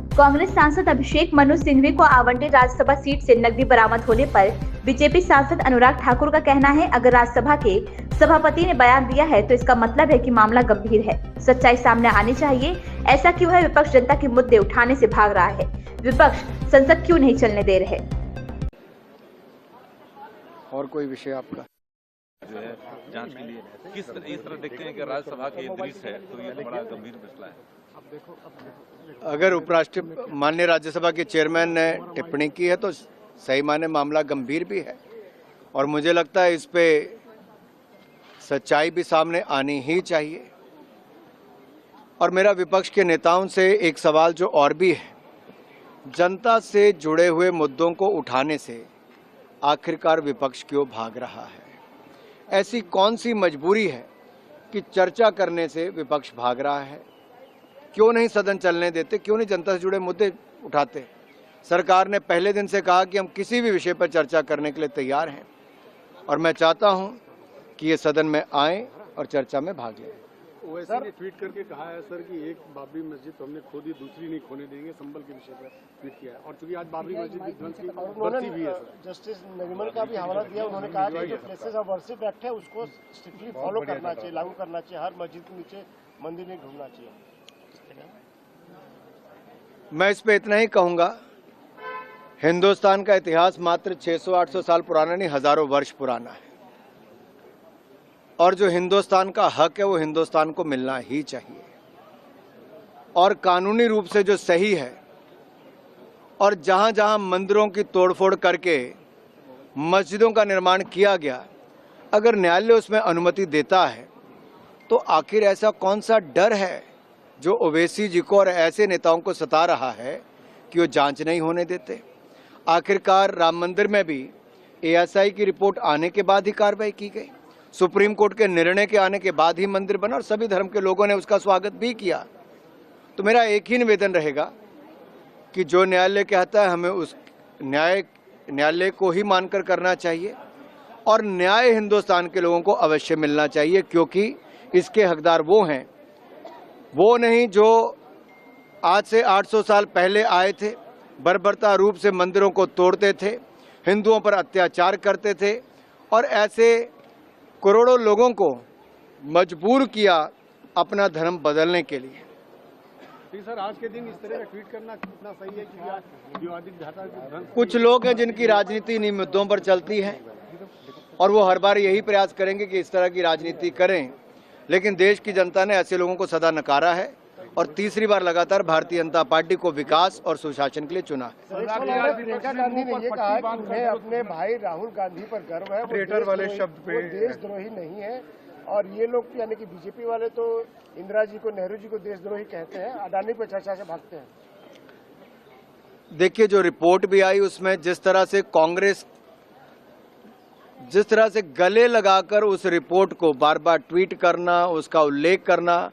कांग्रेस सांसद अभिषेक मनु सिंघवी को आवंटित राज्यसभा सीट से नकदी बरामद होने पर बीजेपी सांसद अनुराग ठाकुर का कहना है, अगर राज्यसभा के सभापति ने बयान दिया है तो इसका मतलब है कि मामला गंभीर है, सच्चाई सामने आनी चाहिए। ऐसा क्यों है विपक्ष जनता के मुद्दे उठाने से भाग रहा है? विपक्ष संसद क्यों नहीं चलने दे रहे? और कोई विषय आपका जो है जांच के लिए किस तरह देखते हैं कि राज्यसभा के दृश्य है तो ये तो बड़ा गंभीर मसला है। अगर उपराष्ट्रपति माननीय राज्यसभा के चेयरमैन ने टिप्पणी की है तो सही माने मामला गंभीर भी है और मुझे लगता है इस पे सच्चाई भी सामने आनी ही चाहिए। और मेरा विपक्ष के नेताओं से एक सवाल जो और भी है, जनता से जुड़े हुए मुद्दों को उठाने से आखिरकार विपक्ष क्यों भाग रहा है? ऐसी कौन सी मजबूरी है कि चर्चा करने से विपक्ष भाग रहा है? क्यों नहीं सदन चलने देते? क्यों नहीं जनता से जुड़े मुद्दे उठाते? सरकार ने पहले दिन से कहा कि हम किसी भी विषय पर चर्चा करने के लिए तैयार हैं और मैं चाहता हूं कि ये सदन में आए और चर्चा में भाग लें। ओवैसी ने ट्वीट करके कहा है सर कि एक बाबरी मस्जिद तो हमने खो दी, दूसरी नहीं खोने देंगे, संभल के विषय पर ट्वीट किया है। और चूंकि आज बाबरी मस्जिद विध्वंस की बरसी भी है सर, जस्टिस नरीमन का भी हवाला दिया, उन्होंने कहा कि जो प्लेसेस ऑफ वर्शिप एक्ट है उसको स्ट्रिक्टली फॉलो करना चाहिए, लागू करना चाहिए, हर मस्जिद के नीचे मंदिर नहीं ढूंढना चाहिए। मैं इस पे इतना ही कहूंगा, हिंदुस्तान का इतिहास मात्र 600-800 साल पुराना नहीं, हजारों वर्ष पुराना है और जो हिंदुस्तान का हक है वो हिंदुस्तान को मिलना ही चाहिए और कानूनी रूप से जो सही है। और जहां जहां मंदिरों की तोड़फोड़ करके मस्जिदों का निर्माण किया गया, अगर न्यायालय उसमें अनुमति देता है तो आखिर ऐसा कौन सा डर है जो ओवैसी जी को और ऐसे नेताओं को सता रहा है कि वो जांच नहीं होने देते? आखिरकार राम मंदिर में भी एएसआई की रिपोर्ट आने के बाद ही कार्रवाई की गई, सुप्रीम कोर्ट के निर्णय के आने के बाद ही मंदिर बना और सभी धर्म के लोगों ने उसका स्वागत भी किया। तो मेरा एक ही निवेदन रहेगा कि जो न्यायालय कहता है हमें उस न्यायालय को ही मानकर करना चाहिए और न्याय हिंदुस्तान के लोगों को अवश्य मिलना चाहिए, क्योंकि इसके हकदार वो हैं, वो नहीं जो आज से 800 साल पहले आए थे, बर्बरता रूप से मंदिरों को तोड़ते थे, हिंदुओं पर अत्याचार करते थे और ऐसे करोड़ों लोगों को मजबूर किया अपना धर्म बदलने के लिए। सर आज के दिन इस तरह का ट्वीट करना कितना सही है कि विवादित ढांचा? कुछ लोग हैं जिनकी राजनीति इन्हीं मुद्दों पर चलती है और वो हर बार यही प्रयास करेंगे कि इस तरह की राजनीति करें, लेकिन देश की जनता ने ऐसे लोगों को सदा नकारा है और तीसरी बार लगातार भारतीय जनता पार्टी को विकास और सुशासन के लिए चुना है। प्रियंका गांधी ने ये कहा कि उन्हें अपने भाई राहुल गांधी पर गर्व है, ट्रेटर वाले शब्द पे देशद्रोही नहीं है और ये लोग यानी कि बीजेपी वाले तो इंदिरा जी को, नेहरू जी को देशद्रोही कहते हैं, अडानी पर चर्चा से भागते हैं। देखिए, जो रिपोर्ट भी आई उसमें जिस तरह से कांग्रेस गले लगाकर उस रिपोर्ट को बार बार ट्वीट करना, उसका उल्लेख करना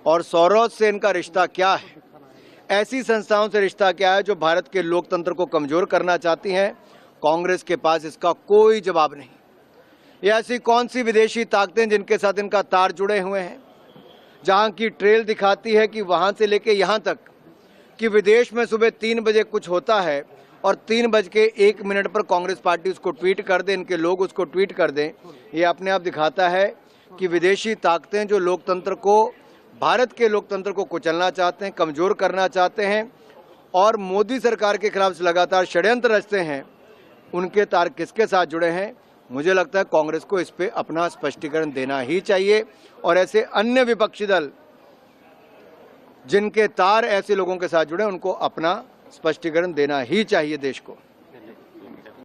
और सौरोज से इनका रिश्ता क्या है, ऐसी संस्थाओं से रिश्ता क्या है जो भारत के लोकतंत्र को कमजोर करना चाहती हैं, कांग्रेस के पास इसका कोई जवाब नहीं। ये ऐसी कौन सी विदेशी ताकतें जिनके साथ इनका तार जुड़े हुए हैं, जहां की ट्रेल दिखाती है कि वहां से लेके यहां तक कि विदेश में सुबह 3 बजे कुछ होता है और 3:01 पर कांग्रेस पार्टी उसको ट्वीट कर दे, इनके लोग उसको ट्वीट कर दें। ये अपने आप दिखाता है कि विदेशी ताकतें जो लोकतंत्र को, भारत के लोकतंत्र को कुचलना चाहते हैं, कमज़ोर करना चाहते हैं और मोदी सरकार के खिलाफ लगातार षड्यंत्र रचते हैं, उनके तार किसके साथ जुड़े हैं? मुझे लगता है कांग्रेस को इस पे अपना स्पष्टीकरण देना ही चाहिए और ऐसे अन्य विपक्षी दल जिनके तार ऐसे लोगों के साथ जुड़े, उनको अपना स्पष्टीकरण देना ही चाहिए देश को।